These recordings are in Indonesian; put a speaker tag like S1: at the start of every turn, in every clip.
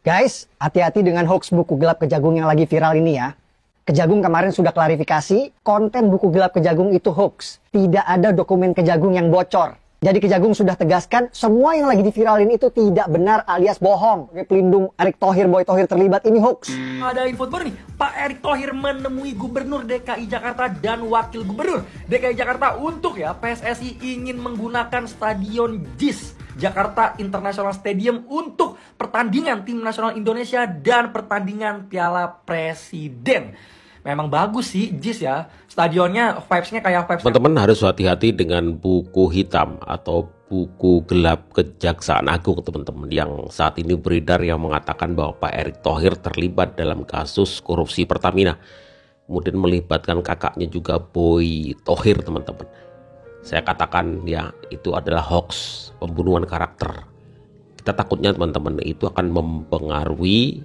S1: Guys, hati-hati dengan hoax buku gelap Kejagung yang lagi viral ini ya. Kejagung kemarin sudah klarifikasi, konten buku gelap Kejagung itu hoax. Tidak ada dokumen Kejagung yang bocor. Jadi Kejagung sudah tegaskan, semua yang lagi diviralin itu tidak benar alias bohong. Pelindung Erick Thohir, Boy Thohir terlibat, ini hoax.
S2: Ada info baru nih, Pak Erick Thohir menemui Gubernur DKI Jakarta dan Wakil Gubernur DKI Jakarta untuk PSSI ingin menggunakan Stadion JIS Jakarta International Stadium untuk pertandingan Tim Nasional Indonesia dan pertandingan Piala Presiden. Memang bagus sih JIS ya, stadionnya vibes-nya kayak vibes.
S3: Teman-teman harus hati-hati dengan buku hitam atau buku gelap Kejaksaan Agung teman-teman yang saat ini beredar yang mengatakan bahwa Pak Erick Thohir terlibat dalam kasus korupsi Pertamina. Kemudian melibatkan kakaknya juga Boy Thohir teman-teman. Saya katakan ya itu adalah hoax, pembunuhan karakter. Kita takutnya teman-teman itu akan mempengaruhi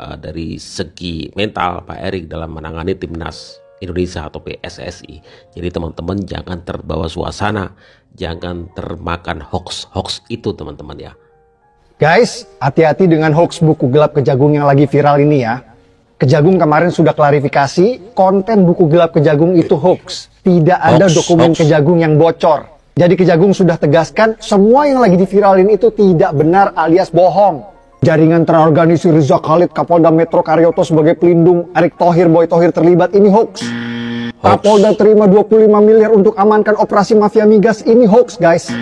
S3: dari segi mental Pak Erick dalam menangani timnas Indonesia atau PSSI. Jadi teman-teman jangan terbawa suasana, jangan termakan hoax itu teman-teman ya.
S1: Guys, hati-hati dengan hoax buku gelap Kejagung yang lagi viral ini ya. Kejagung kemarin sudah klarifikasi, konten buku gelap Kejagung itu hoax. Tidak ada dokumen Kejagung yang bocor. Jadi Kejagung sudah tegaskan, semua yang lagi diviralin itu tidak benar alias bohong. Jaringan terorganisir Riza Khalid, Kapolda Metro Karyoto sebagai pelindung Erick Thohir, Boy Thohir terlibat, ini hoax. Kapolda terima 25 miliar untuk amankan operasi mafia migas, ini hoax guys.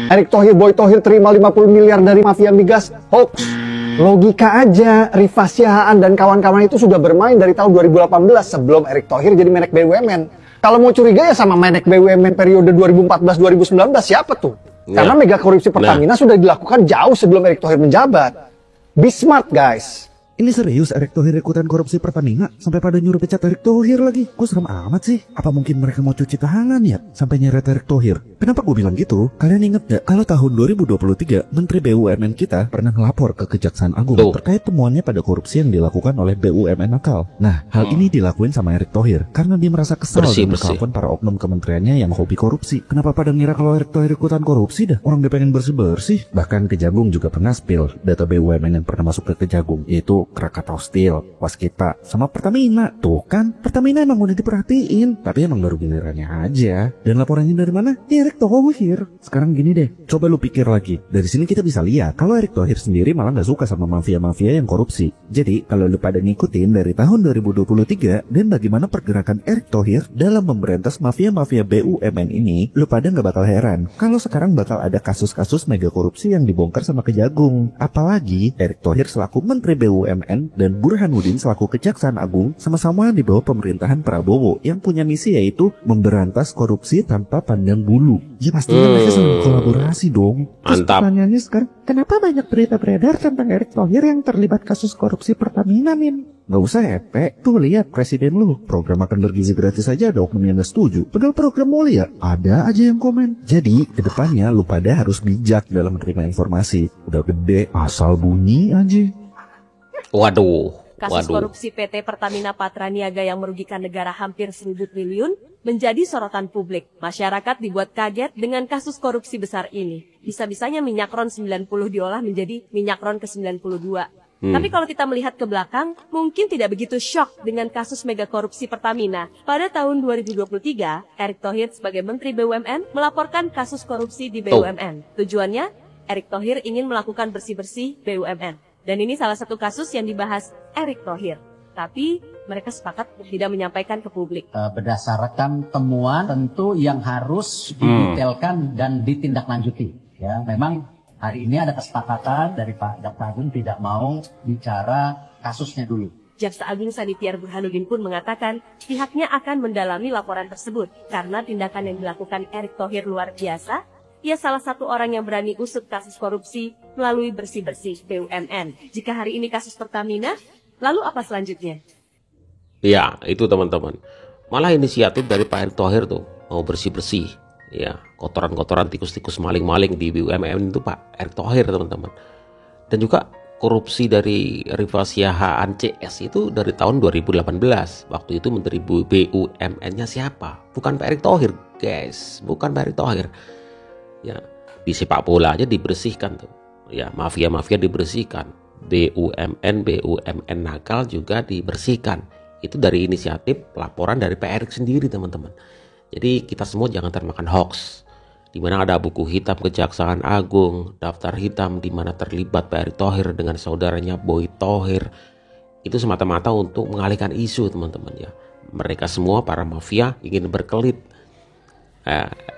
S1: Erick Thohir, Boy Thohir terima 50 miliar dari mafia migas, hoax. Logika aja, Rifa Siahaan dan kawan-kawan itu sudah bermain dari tahun 2018 sebelum Erick Thohir jadi Menek BUMN. Kalau mau curiga ya sama Menek BUMN periode 2014-2019, siapa tuh? Karena mega korupsi Pertamina sudah dilakukan jauh sebelum Erick Thohir menjabat. Be smart guys.
S4: Ini serius Erick Thohir ikutan korupsi Pertamina? Sampai pada nyuruh pecat Erick Thohir lagi? Kok serem amat sih? Apa mungkin mereka mau cuci tangan ya? Sampai nyeret Erick Thohir? Kenapa gue bilang gitu? Kalian inget gak kalau tahun 2023 Menteri BUMN kita pernah ngelapor ke Kejaksaan Agung terkait temuannya pada korupsi yang dilakukan oleh BUMN nakal. Nah, hal ini dilakuin sama Erick Thohir karena dia merasa kesal dengan kelakuan para oknum kementeriannya yang hobi korupsi. Kenapa pada ngira kalau Erick Thohir ikutan korupsi dah? Orang dia pengen bersih-bersih. Bahkan Kejagung juga pernah spill data BUMN yang pernah masuk ke Kejagung, yaitu Krakatau Steel, Waskita, sama Pertamina. Tuh kan, Pertamina emang udah diperhatiin, tapi emang baru gilirannya aja. Dan laporannya dari mana? Erick Thohir. Sekarang gini deh, coba lu pikir lagi. Dari sini kita bisa lihat kalau Erick Thohir sendiri malah gak suka sama mafia-mafia yang korupsi. Jadi, kalau lu pada ngikutin dari tahun 2023 dan bagaimana pergerakan Erick Thohir dalam memberantas mafia-mafia BUMN ini, lu pada gak bakal heran kalau sekarang bakal ada kasus-kasus mega korupsi yang dibongkar sama Kejagung. Apalagi Erick Thohir selaku Menteri BUMN dan Burhanuddin selaku Kejaksaan Agung sama-sama di bawah pemerintahan Prabowo yang punya misi yaitu memberantas korupsi tanpa pandang bulu. Ya pastinya mereka selalu kolaborasi dong. Terus pertanyaannya sekarang, kenapa banyak berita beredar tentang Erick Thohir yang terlibat kasus korupsi Pertamina, Min? Gak usah Epe, tuh lihat presiden lu, program makan bergizi gratis aja ada oknum yang gak setuju. Padahal program mulia, ada aja yang komen. Jadi, kedepannya lu pada harus bijak dalam menerima informasi. Udah gede, asal bunyi aja.
S3: Waduh.
S5: Kasus korupsi PT Pertamina Patraniaga yang merugikan negara hampir 1.000 triliun menjadi sorotan publik. Masyarakat dibuat kaget dengan kasus korupsi besar ini. Bisa-bisanya minyak RON 90 diolah menjadi minyak RON ke-92. Tapi kalau kita melihat ke belakang, mungkin tidak begitu syok dengan kasus mega korupsi Pertamina. Pada tahun 2023, Erick Thohir sebagai Menteri BUMN melaporkan kasus korupsi di BUMN. Tujuannya, Erick Thohir ingin melakukan bersih-bersih BUMN. Dan ini salah satu kasus yang dibahas Erick Thohir. Tapi mereka sepakat tidak menyampaikan ke publik.
S6: Berdasarkan temuan tentu yang harus didetailkan dan ditindaklanjuti. Ya, memang hari ini ada kesepakatan dari Pak Jaksa Agung tidak mau bicara kasusnya dulu.
S5: Jaksa Agung Sanitiar Burhanuddin pun mengatakan pihaknya akan mendalami laporan tersebut karena tindakan yang dilakukan Erick Thohir luar biasa. Ia salah satu orang yang berani usut kasus korupsi melalui bersih-bersih BUMN. Jika hari ini kasus Pertamina, lalu apa selanjutnya?
S3: Ya, itu teman-teman. Malah inisiatif dari Pak Erick Thohir tuh mau bersih-bersih. Ya, kotoran-kotoran tikus-tikus maling-maling di BUMN itu Pak Erick Thohir teman-teman. Dan juga korupsi dari Rifa Siahaan CS itu dari tahun 2018. Waktu itu Menteri BUMN-nya siapa? Bukan Pak Erick Thohir, guys. Bukan Pak Erick Thohir. Ya, di sepak bola aja dibersihkan tuh. Ya, mafia-mafia dibersihkan. BUMN nakal juga dibersihkan. Itu dari inisiatif laporan dari Pak Erick sendiri, teman-teman. Jadi kita semua jangan termakan hoax, di mana ada buku hitam Kejaksaan Agung, daftar hitam di mana terlibat Pak Erick Thohir dengan saudaranya Boy Thohir. Itu semata-mata untuk mengalihkan isu, teman-teman ya. Mereka semua para mafia ingin berkelit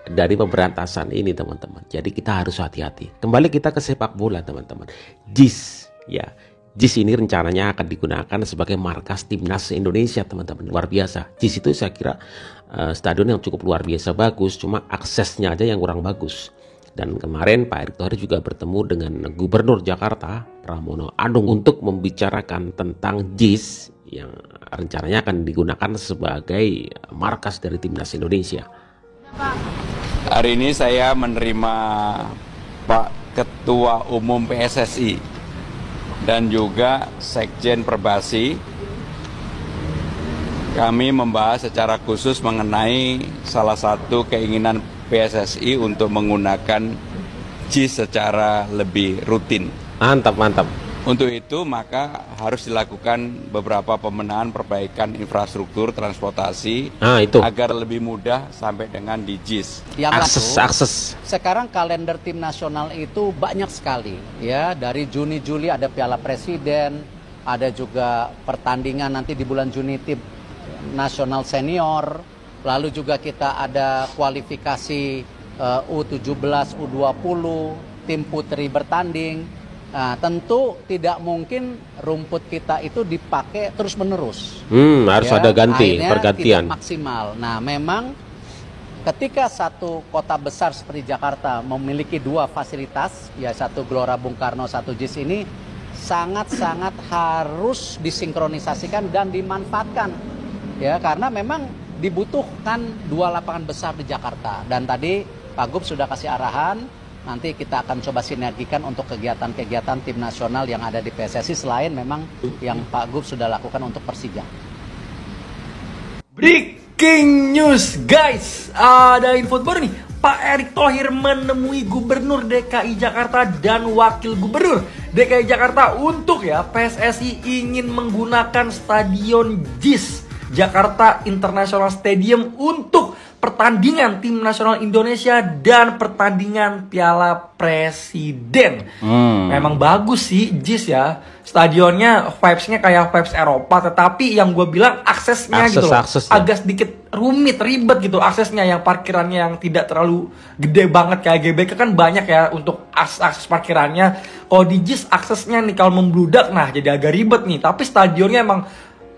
S3: dari pemberantasan ini, teman-teman. Jadi kita harus hati-hati. Kembali kita ke sepak bola, teman-teman. JIS ya. JIS ini rencananya akan digunakan sebagai markas timnas Indonesia, teman-teman. Luar biasa. JIS itu saya kira stadion yang cukup luar biasa bagus, cuma aksesnya aja yang kurang bagus. Dan kemarin Pak Erick Thohir juga bertemu dengan Gubernur Jakarta Pramono Anung untuk membicarakan tentang JIS yang rencananya akan digunakan sebagai markas dari timnas Indonesia.
S7: Hari ini saya menerima Pak Ketua Umum PSSI dan juga Sekjen Perbasi. Kami membahas secara khusus mengenai salah satu keinginan PSSI untuk menggunakan JIS secara lebih rutin.
S3: Mantap.
S7: Untuk itu maka harus dilakukan beberapa pembenahan perbaikan infrastruktur transportasi agar lebih mudah sampai dengan di JIS.
S3: Akses.
S6: Sekarang kalender tim nasional itu banyak sekali ya, dari Juni-Juli ada Piala Presiden, ada juga pertandingan nanti di bulan Juni tim nasional senior, lalu juga kita ada kualifikasi U17, U20, tim putri bertanding. Nah, tentu tidak mungkin rumput kita itu dipakai terus-menerus.
S3: Harus ada pergantian.
S6: Tidak maksimal. Nah, memang ketika satu kota besar seperti Jakarta memiliki dua fasilitas, ya satu Gelora Bung Karno, satu JIS ini sangat-sangat harus disinkronisasikan dan dimanfaatkan. Ya, karena memang dibutuhkan dua lapangan besar di Jakarta. Dan tadi Pak Gub sudah kasih arahan, nanti kita akan coba sinergikan untuk kegiatan-kegiatan tim nasional yang ada di PSSI selain memang yang Pak Gub sudah lakukan untuk Persija.
S2: Breaking news guys, ada info baru nih. Pak Erick Thohir menemui Gubernur DKI Jakarta dan Wakil Gubernur DKI Jakarta untuk PSSI ingin menggunakan Stadion JIS Jakarta International Stadium untuk pertandingan tim nasional Indonesia dan pertandingan Piala Presiden. Memang bagus sih JIS ya. Stadionnya vibes-nya kayak vibes Eropa, tetapi yang gue bilang aksesnya gitu loh, agak sedikit ribet gitu aksesnya, yang parkirannya yang tidak terlalu gede banget kayak GBK kan banyak ya untuk akses parkirannya. Kalau di JIS aksesnya nih kalau membludak, nah jadi agak ribet nih. Tapi stadionnya emang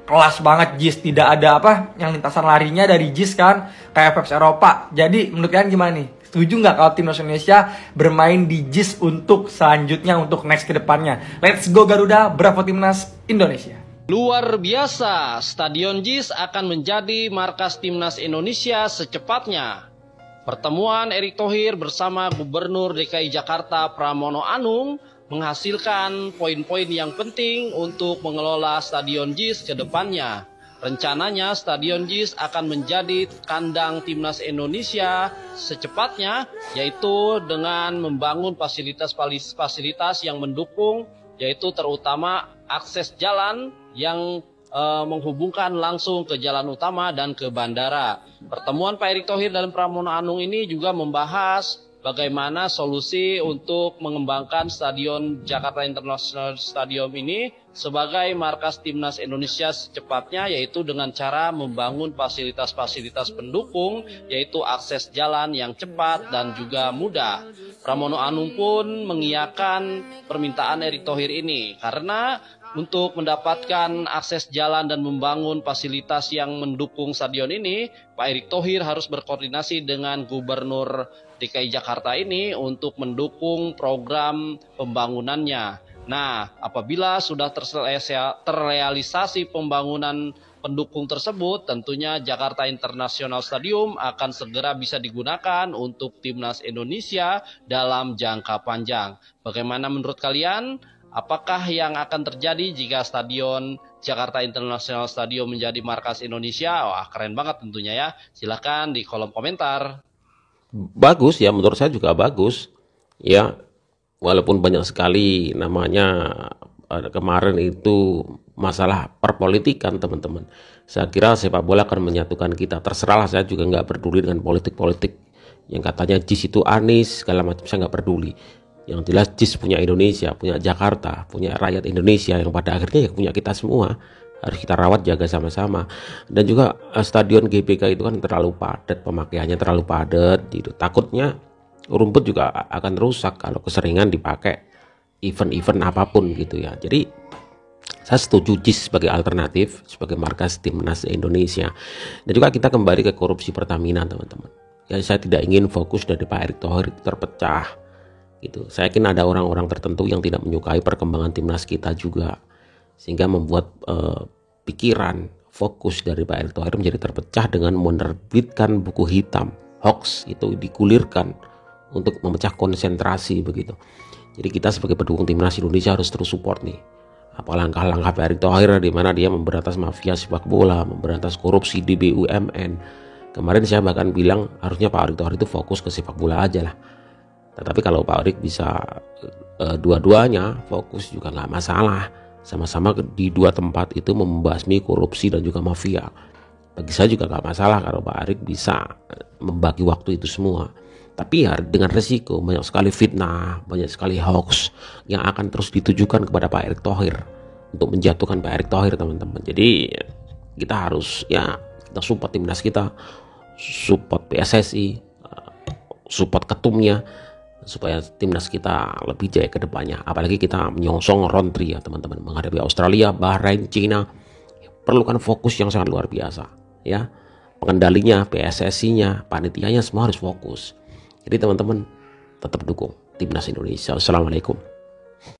S2: kelas banget JIS, tidak ada yang lintasan larinya dari JIS kan kayak vibes Eropa. Jadi menurut kalian gimana nih? Setuju nggak kalau timnas Indonesia bermain di JIS untuk selanjutnya, untuk next ke depannya? Let's go Garuda, bravo timnas Indonesia.
S8: Luar biasa, Stadion JIS akan menjadi markas timnas Indonesia secepatnya. Pertemuan Erick Thohir bersama Gubernur DKI Jakarta Pramono Anung menghasilkan poin-poin yang penting untuk mengelola Stadion JIS ke depannya. Rencananya Stadion JIS akan menjadi kandang timnas Indonesia secepatnya, yaitu dengan membangun fasilitas-fasilitas yang mendukung, yaitu terutama akses jalan yang menghubungkan langsung ke jalan utama dan ke bandara. Pertemuan Pak Erick Thohir dan Pramono Anung ini juga membahas bagaimana solusi untuk mengembangkan Stadion Jakarta International Stadium ini sebagai markas timnas Indonesia secepatnya, yaitu dengan cara membangun fasilitas-fasilitas pendukung, yaitu akses jalan yang cepat dan juga mudah. Pramono Anung pun mengiyakan permintaan Erick Thohir ini karena untuk mendapatkan akses jalan dan membangun fasilitas yang mendukung stadion ini, Pak Erick Thohir harus berkoordinasi dengan Gubernur DKI Jakarta ini untuk mendukung program pembangunannya. Nah, apabila sudah terrealisasi pembangunan pendukung tersebut, tentunya Jakarta International Stadium akan segera bisa digunakan untuk timnas Indonesia dalam jangka panjang. Bagaimana menurut kalian? Apakah yang akan terjadi jika Stadion Jakarta International Stadium menjadi markas Indonesia? Wah, keren banget tentunya ya. Silahkan di kolom komentar.
S3: Bagus ya, menurut saya juga bagus. Ya, walaupun banyak sekali namanya kemarin itu masalah perpolitikan teman-teman. Saya kira sepak bola akan menyatukan kita. Terserahlah, saya juga nggak peduli dengan politik-politik yang katanya JIS itu Anies segala macam, saya nggak peduli. Yang jelas JIS punya Indonesia, punya Jakarta, punya rakyat Indonesia yang pada akhirnya ya punya kita semua. Harus kita rawat, jaga sama-sama. Dan juga stadion GBK itu kan terlalu padat, pemakaiannya terlalu padat gitu. Takutnya rumput juga akan rusak kalau keseringan dipakai event-event apapun gitu ya. Jadi saya setuju JIS sebagai alternatif, sebagai markas timnas Indonesia. Dan juga kita kembali ke korupsi Pertamina teman-teman. Ya, saya tidak ingin fokus dari Pak Erick Thohir itu terpecah gitu. Saya yakin ada orang-orang tertentu yang tidak menyukai perkembangan timnas kita juga, sehingga membuat pikiran fokus dari Pak Erick Thohir menjadi terpecah dengan menerbitkan buku hitam hoax itu digulirkan untuk memecah konsentrasi begitu. Jadi kita sebagai pendukung timnas Indonesia harus terus support nih apa langkah-langkah Pak Erick Thohir di mana dia memberantas mafia sepak bola, memberantas korupsi di BUMN. Kemarin saya bahkan bilang harusnya Pak Erick Thohir itu fokus ke sepak bola aja lah. Tetapi kalau Pak Erick bisa dua-duanya fokus juga nggak masalah. Sama-sama di dua tempat itu membasmi korupsi dan juga mafia. Bagi saya juga nggak masalah kalau Pak Erick bisa membagi waktu itu semua. Tapi ya dengan resiko banyak sekali fitnah, banyak sekali hoax yang akan terus ditujukan kepada Pak Erick Thohir untuk menjatuhkan Pak Erick Thohir teman-teman. Jadi kita harus ya kita support timnas kita, support PSSI, support ketumnya supaya timnas kita lebih jaya ke depannya. Apalagi kita menyongsong round 3 ya teman-teman, menghadapi Australia, Bahrain, Cina. Perlukan fokus yang sangat luar biasa ya. Pengendalinya, PSSI-nya, panitianya semua harus fokus. Jadi teman-teman tetap dukung timnas Indonesia. Assalamualaikum.